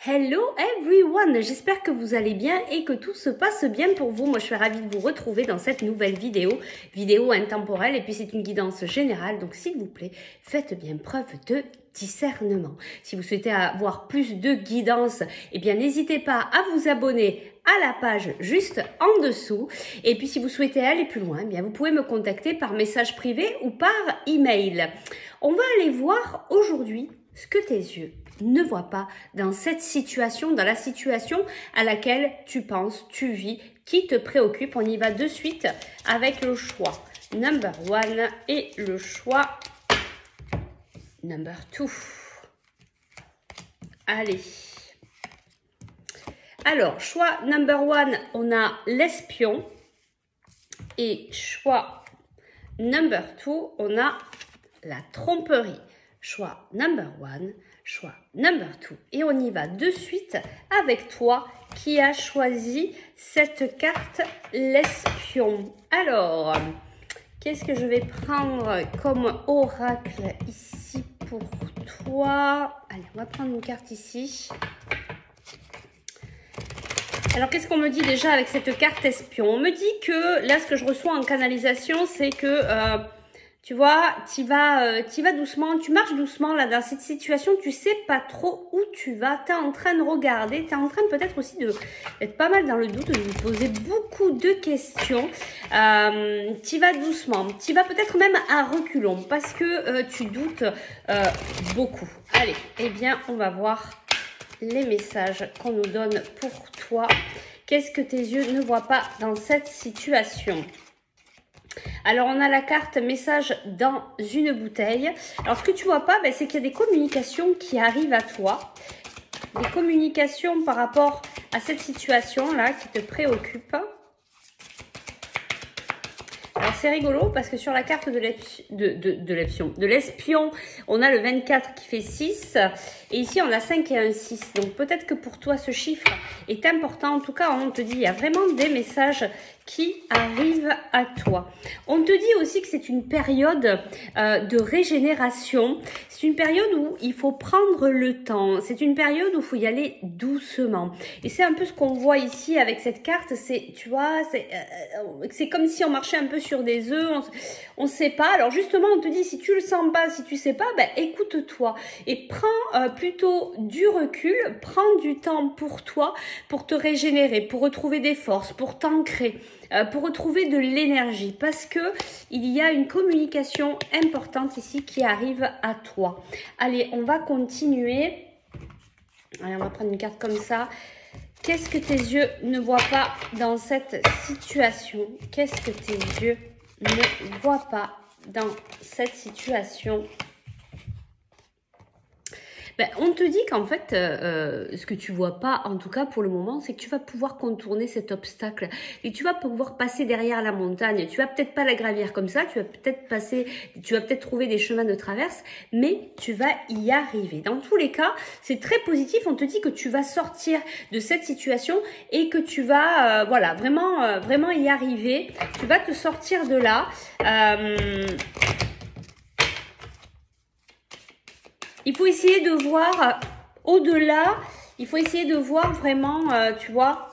Hello everyone, j'espère que vous allez bien et que tout se passe bien pour vous. Moi je suis ravie de vous retrouver dans cette nouvelle vidéo intemporelle, et puis c'est une guidance générale, donc s'il vous plaît, faites bien preuve de discernement. Si vous souhaitez avoir plus de guidance, eh bien n'hésitez pas à vous abonner à la page juste en dessous. Et puis si vous souhaitez aller plus loin, eh bien vous pouvez me contacter par message privé ou par email. On va aller voir aujourd'hui ce que tes yeux ne voient pas dans cette situation, dans la situation à laquelle tu penses, tu vis, qui te préoccupe. On y va de suite avec le choix number 1 et le choix number 2. Allez. Alors, choix number 1, on a l'espion. Et choix number 2, on a la tromperie. Choix number 1, choix number 2. Et on y va de suite avec toi qui as choisi cette carte, l'espion. Alors, qu'est-ce que je vais prendre comme oracle ici pour toi? Allez, on va prendre une carte ici. Alors, qu'est-ce qu'on me dit déjà avec cette carte espion? On me dit que là, ce que je reçois en canalisation, c'est que... tu vois, tu vas doucement, tu marches doucement là dans cette situation, tu sais pas trop où tu vas, tu es en train de regarder, tu es en train peut-être aussi d'être pas mal dans le doute, de vous poser beaucoup de questions. Tu vas doucement, tu vas peut-être même à reculons parce que tu doutes beaucoup. Allez, eh bien on va voir les messages qu'on nous donne pour toi. Qu'est-ce que tes yeux ne voient pas dans cette situation? Alors, on a la carte message dans une bouteille. Alors, ce que tu vois pas, c'est qu'il y a des communications qui arrivent à toi. Des communications par rapport à cette situation-là qui te préoccupe. Alors, c'est rigolo parce que sur la carte de l'espion, on a le 24 qui fait 6. Et ici, on a 5 et un 6. Donc, peut-être que pour toi, ce chiffre est important. En tout cas, on te dit, il y a vraiment des messages qui arrivent à toi. On te dit aussi que c'est une période de régénération. C'est une période où il faut prendre le temps. C'est une période où il faut y aller doucement. Et c'est un peu ce qu'on voit ici avec cette carte. C'est, tu vois, c'est comme si on marchait un peu sur des œufs. On ne sait pas. Alors justement, on te dit, si tu le sens pas, si tu sais pas, écoute-toi et prends plutôt du recul. Prends du temps pour toi, pour te régénérer, pour retrouver des forces, pour t'ancrer. Pour retrouver de l'énergie, parce que il y a une communication importante ici qui arrive à toi. Allez, on va continuer. Allez, on va prendre une carte comme ça. Qu'est-ce que tes yeux ne voient pas dans cette situation? Qu'est-ce que tes yeux ne voient pas dans cette situation? On te dit qu'en fait, ce que tu vois pas, en tout cas pour le moment, c'est que tu vas pouvoir contourner cet obstacle et tu vas pouvoir passer derrière la montagne. Tu vas peut-être pas la gravir comme ça, tu vas peut-être trouver des chemins de traverse, mais tu vas y arriver. Dans tous les cas, c'est très positif. On te dit que tu vas sortir de cette situation et que tu vas, voilà, vraiment y arriver. Tu vas te sortir de là. Il faut essayer de voir au-delà, il faut essayer de voir vraiment, tu vois,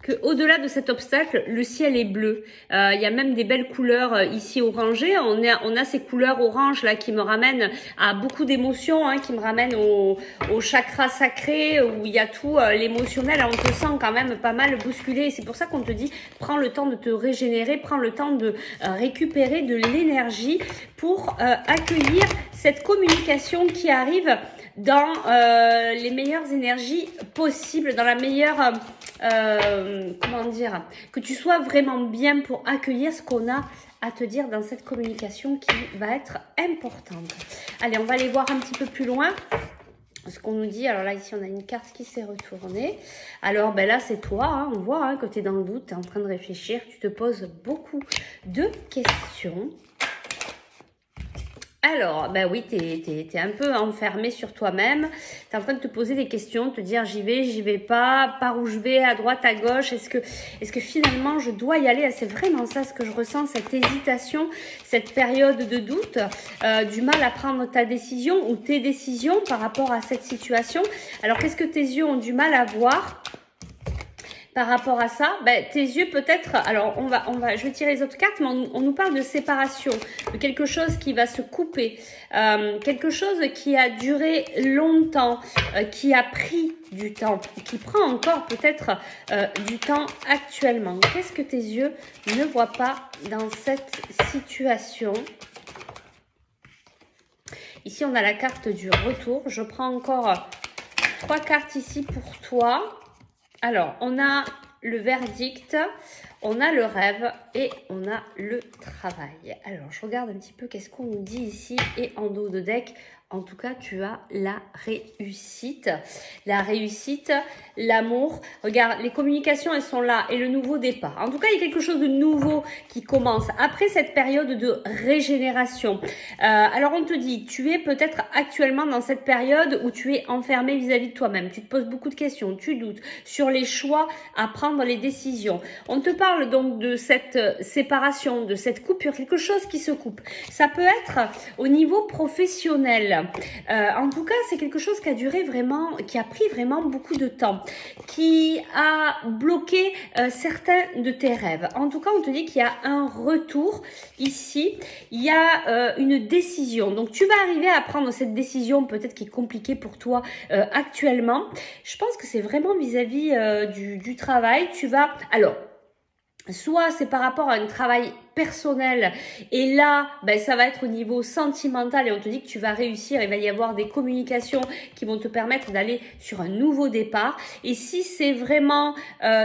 qu'au-delà de cet obstacle, le ciel est bleu. Il y a même des belles couleurs ici orangées. On a ces couleurs oranges là qui me ramènent à beaucoup d'émotions, qui me ramènent au chakra sacré où il y a tout l'émotionnel. On te sent quand même pas mal bousculé. C'est pour ça qu'on te dit, prends le temps de te régénérer, prends le temps de récupérer de l'énergie pour accueillir cette communication qui arrive dans les meilleures énergies possibles, dans la meilleure... comment dire, que tu sois vraiment bien pour accueillir ce qu'on a à te dire dans cette communication qui va être importante. Allez, on va aller voir un petit peu plus loin ce qu'on nous dit. Alors là, ici, on a une carte qui s'est retournée. Alors, là, c'est toi. On voit que tu es dans le doute, tu es en train de réfléchir, tu te poses beaucoup de questions. Alors, ben oui, t'es un peu enfermé sur toi-même. T'es en train de te poser des questions, te dire j'y vais pas, par où je vais, à droite, à gauche. Est-ce que finalement je dois y aller? C'est vraiment ça ce que je ressens, cette hésitation, cette période de doute, du mal à prendre ta décision ou tes décisions par rapport à cette situation. Alors, qu'est-ce que tes yeux ont du mal à voir? Par rapport à ça, ben, tes yeux peut-être, alors je vais tirer les autres cartes, mais on nous parle de séparation, de quelque chose qui va se couper, quelque chose qui a duré longtemps, qui a pris du temps, qui prend encore peut-être du temps actuellement. Qu'est-ce que tes yeux ne voient pas dans cette situation? Ici, on a la carte du retour. Je prends encore 3 cartes ici pour toi. Alors, on a le verdict, on a le rêve et on a le travail. Alors, je regarde un petit peu qu'est-ce qu'on nous dit ici et en dos de deck. En tout cas, tu as la réussite. La réussite, l'amour. Regarde, les communications, elles sont là. Et le nouveau départ. En tout cas, il y a quelque chose de nouveau qui commence. Après cette période de régénération. Alors, on te dit, tu es peut-être actuellement dans cette période où tu es enfermé vis-à-vis de toi-même. Tu te poses beaucoup de questions. Tu doutes sur les choix à prendre, les décisions. On te parle donc de cette séparation, de cette coupure. Quelque chose qui se coupe. Ça peut être au niveau professionnel. En tout cas, c'est quelque chose qui a duré vraiment, qui a pris vraiment beaucoup de temps, qui a bloqué certains de tes rêves. En tout cas, on te dit qu'il y a un retour ici, il y a une décision. Donc, tu vas arriver à prendre cette décision peut-être qui est compliquée pour toi actuellement. Je pense que c'est vraiment vis-à-vis du travail. Tu vas... Alors, soit c'est par rapport à un travail personnel et là ben, ça va être au niveau sentimental et on te dit que tu vas réussir, il va y avoir des communications qui vont te permettre d'aller sur un nouveau départ. Et si c'est vraiment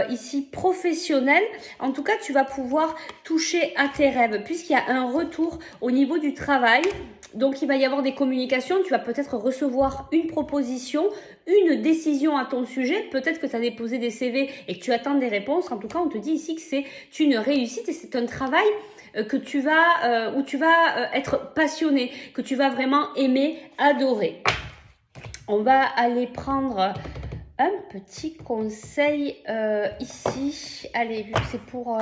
ici professionnel, en tout cas tu vas pouvoir toucher à tes rêves puisqu'il y a un retour au niveau du travail. Donc, il va y avoir des communications. Tu vas peut-être recevoir une proposition, une décision à ton sujet. Peut-être que tu as déposé des CV et que tu attends des réponses. En tout cas, on te dit ici que c'est une réussite et c'est un travail que tu vas, où tu vas être passionné, que tu vas vraiment aimer, adorer. On va aller prendre un petit conseil ici. Allez, vu que c'est pour...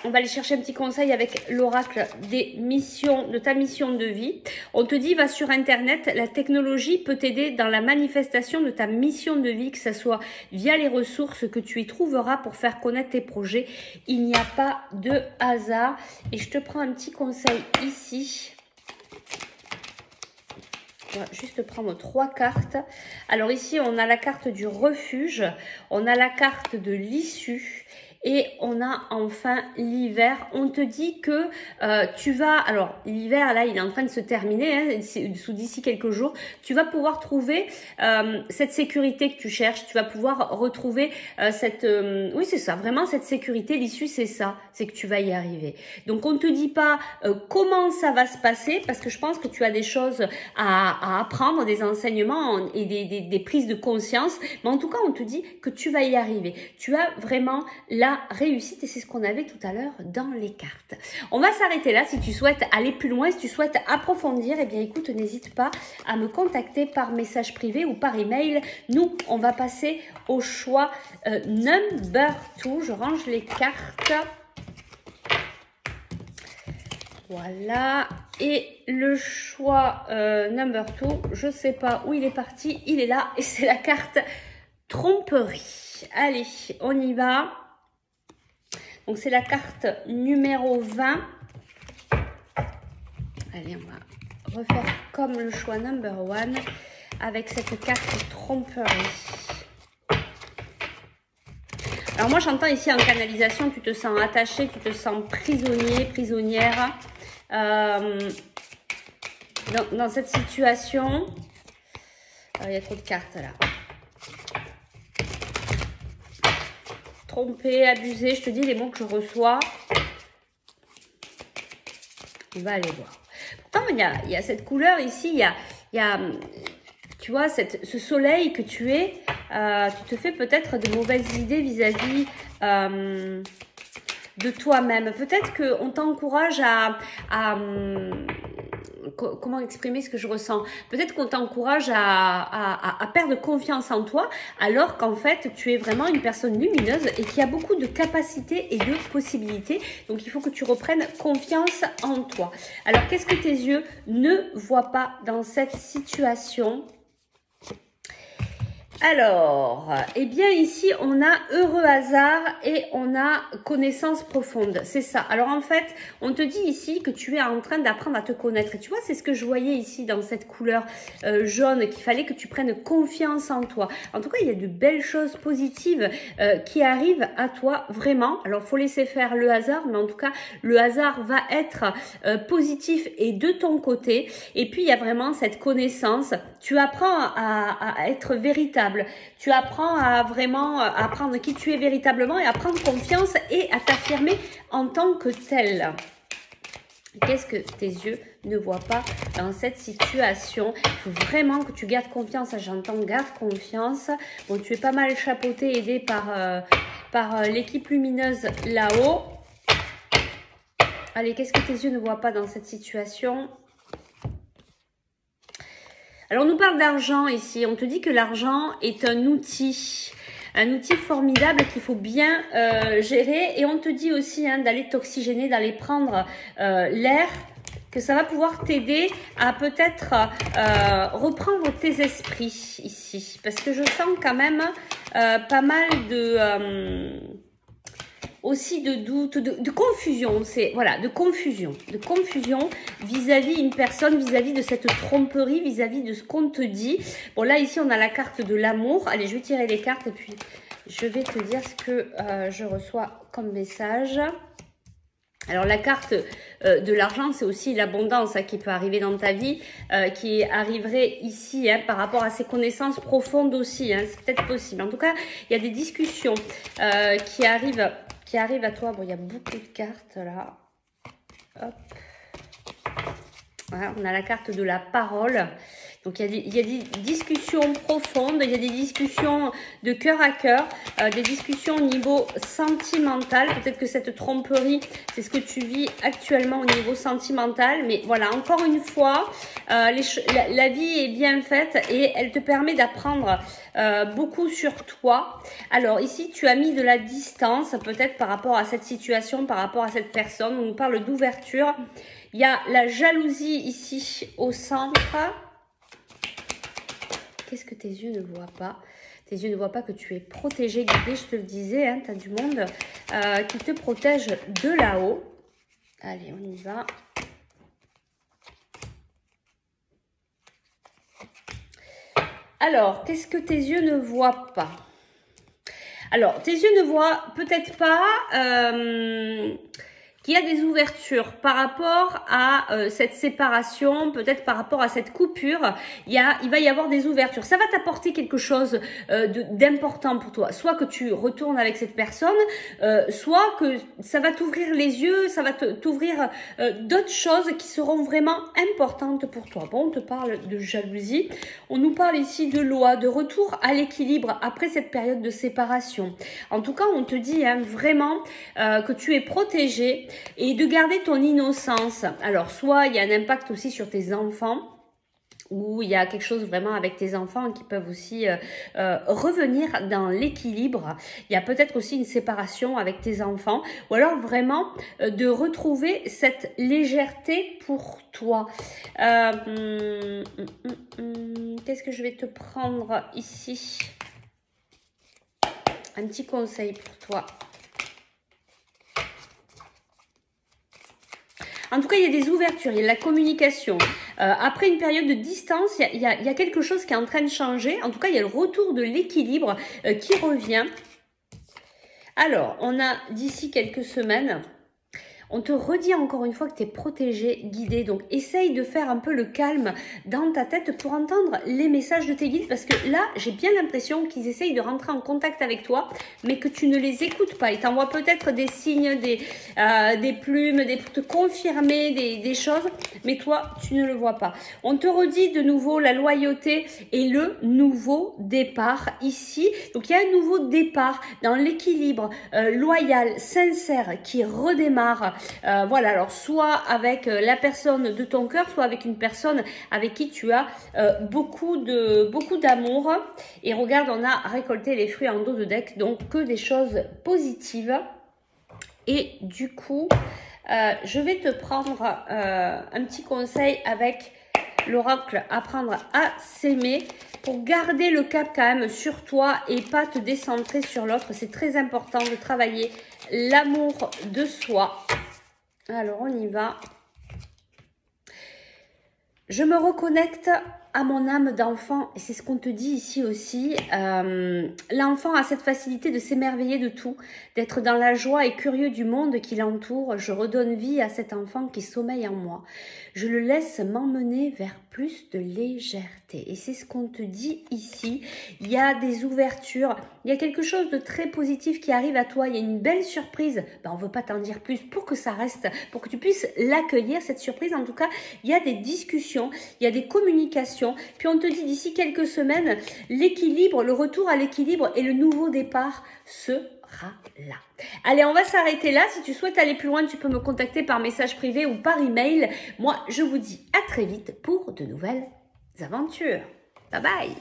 on va aller chercher un petit conseil avec l'oracle des missions, de ta mission de vie. On te dit, va sur Internet, la technologie peut t'aider dans la manifestation de ta mission de vie, que ce soit via les ressources que tu y trouveras pour faire connaître tes projets. Il n'y a pas de hasard. Et je te prends un petit conseil ici. On va juste prendre 3 cartes. Alors ici, on a la carte du refuge, on a la carte de l'issue. Et on a enfin l'hiver. On te dit que tu vas... Alors, l'hiver, là, il est en train de se terminer. Hein, d'ici quelques jours, tu vas pouvoir trouver cette sécurité que tu cherches. Tu vas pouvoir retrouver cette... oui, c'est ça. Vraiment, cette sécurité. L'issue, c'est ça. C'est que tu vas y arriver. Donc, on ne te dit pas comment ça va se passer. Parce que je pense que tu as des choses à apprendre, des enseignements et des prises de conscience. Mais en tout cas, on te dit que tu vas y arriver. Tu as vraiment la réussite et c'est ce qu'on avait tout à l'heure dans les cartes. On va s'arrêter là. Si tu souhaites aller plus loin, si tu souhaites approfondir, eh bien écoute, n'hésite pas à me contacter par message privé ou par email. Nous, on va passer au choix number 2. Je range les cartes. Voilà. Et le choix number 2, je sais pas où il est parti. Il est là et c'est la carte tromperie. Allez, on y va. Donc, c'est la carte numéro 20. Allez, on va refaire comme le choix number 1 avec cette carte tromperie. Alors, moi, j'entends ici en canalisation, tu te sens attaché, tu te sens prisonnier, prisonnière dans cette situation. Alors, il y a trop de cartes là. Tromper, abuser, je te dis les mots que je reçois. On va aller voir. Pourtant, il y a cette couleur ici, il y a tu vois, ce soleil que tu es, tu te fais peut-être de mauvaises idées vis-à-vis de toi-même. Peut-être qu'on t'encourage à comment exprimer ce que je ressens? Peut-être qu'on t'encourage à perdre confiance en toi, alors qu'en fait, tu es vraiment une personne lumineuse et qui a beaucoup de capacités et de possibilités. Donc, il faut que tu reprennes confiance en toi. Alors, qu'est-ce que tes yeux ne voient pas dans cette situation? Alors, eh bien ici, on a heureux hasard et on a connaissance profonde. C'est ça. Alors en fait, on te dit ici que tu es en train d'apprendre à te connaître. Et tu vois, c'est ce que je voyais ici dans cette couleur jaune, qu'il fallait que tu prennes confiance en toi. En tout cas, il y a de belles choses positives qui arrivent à toi, vraiment. Alors, faut laisser faire le hasard, mais en tout cas, le hasard va être positif et de ton côté. Et puis, il y a vraiment cette connaissance. Tu apprends à être véritable. Tu apprends à vraiment apprendre qui tu es véritablement et à prendre confiance et à t'affirmer en tant que tel. Qu'est-ce que tes yeux ne voient pas dans cette situation? Il faut vraiment que tu gardes confiance. J'entends garde confiance. Bon, tu es pas mal chapeauté, aidé par l'équipe lumineuse là-haut. Allez, qu'est-ce que tes yeux ne voient pas dans cette situation? Alors, on nous parle d'argent ici. On te dit que l'argent est un outil formidable qu'il faut bien gérer. Et on te dit aussi d'aller t'oxygéner, d'aller prendre l'air, que ça va pouvoir t'aider à peut-être reprendre tes esprits ici. Parce que je sens quand même pas mal de... aussi de doute, de confusion, c'est voilà, de confusion vis-à-vis une personne, vis-à-vis de cette tromperie, vis-à-vis de ce qu'on te dit. Bon, là ici on a la carte de l'amour. Allez, je vais tirer les cartes et puis je vais te dire ce que je reçois comme message. Alors la carte de l'argent, c'est aussi l'abondance qui peut arriver dans ta vie, qui arriverait ici par rapport à ces connaissances profondes aussi. C'est peut-être possible. En tout cas, il y a des discussions qui arrivent à toi. Bon, il y a beaucoup de cartes là. Hop. Voilà, on a la carte de la parole. Donc, il y a des discussions profondes, il y a des discussions de cœur à cœur, des discussions au niveau sentimental. Peut-être que cette tromperie, c'est ce que tu vis actuellement au niveau sentimental. Mais voilà, encore une fois, la vie est bien faite et elle te permet d'apprendre beaucoup sur toi. Alors ici, tu as mis de la distance, peut-être par rapport à cette situation, par rapport à cette personne. On nous parle d'ouverture. Il y a la jalousie ici au centre. Qu'est-ce que tes yeux ne voient pas? Tes yeux ne voient pas que tu es protégé, guidé, je te le disais, tu as du monde qui te protège de là-haut. Allez, on y va. Alors, qu'est-ce que tes yeux ne voient pas? Alors, tes yeux ne voient peut-être pas... qu'il y a des ouvertures par rapport à cette séparation, peut-être par rapport à cette coupure, il va y avoir des ouvertures. Ça va t'apporter quelque chose d'important pour toi. Soit que tu retournes avec cette personne, soit que ça va t'ouvrir les yeux, ça va t'ouvrir d'autres choses qui seront vraiment importantes pour toi. Bon, on te parle de jalousie. On nous parle ici de loi, de retour à l'équilibre après cette période de séparation. En tout cas, on te dit vraiment que tu es protégé et de garder ton innocence. Alors, soit il y a un impact aussi sur tes enfants, ou il y a quelque chose vraiment avec tes enfants qui peuvent aussi revenir dans l'équilibre. Il y a peut-être aussi une séparation avec tes enfants, ou alors vraiment de retrouver cette légèreté pour toi. Qu'est-ce que je vais te prendre ici? Un petit conseil pour toi. En tout cas, il y a des ouvertures, il y a de la communication. Après une période de distance, il y a quelque chose qui est en train de changer. En tout cas, il y a le retour de l'équilibre qui revient. Alors, on a d'ici quelques semaines... On te redit encore une fois que tu es protégé, guidé. Donc, essaye de faire un peu le calme dans ta tête pour entendre les messages de tes guides. Parce que là, j'ai bien l'impression qu'ils essayent de rentrer en contact avec toi, mais que tu ne les écoutes pas. Ils t'envoient peut-être des signes, des plumes, pour te confirmer des choses, mais toi, tu ne le vois pas. On te redit de nouveau la loyauté et le nouveau départ ici. Donc, il y a un nouveau départ dans l'équilibre loyal, sincère, qui redémarre voilà, alors soit avec la personne de ton cœur, soit avec une personne avec qui tu as beaucoup d'amour. Et regarde, on a récolté les fruits en dos de deck, donc que des choses positives. Et du coup, je vais te prendre un petit conseil avec l'oracle Apprendre à s'aimer pour garder le cap quand même sur toi et pas te décentrer sur l'autre. C'est très important de travailler l'amour de soi. Alors, on y va. Je me reconnecte à mon âme d'enfant, et c'est ce qu'on te dit ici aussi. L'enfant a cette facilité de s'émerveiller de tout, d'être dans la joie et curieux du monde qui l'entoure. Je redonne vie à cet enfant qui sommeille en moi. Je le laisse m'emmener vers plus de légèreté. Et c'est ce qu'on te dit ici. Il y a des ouvertures, il y a quelque chose de très positif qui arrive à toi. Il y a une belle surprise. Ben, on ne veut pas t'en dire plus pour que ça reste, pour que tu puisses l'accueillir, cette surprise. En tout cas, il y a des discussions, il y a des communications. Puis on te dit d'ici quelques semaines, l'équilibre, le retour à l'équilibre et le nouveau départ sera là. Allez, on va s'arrêter là. Si tu souhaites aller plus loin, tu peux me contacter par message privé ou par email. Moi, je vous dis à très vite pour de nouvelles aventures. Bye bye.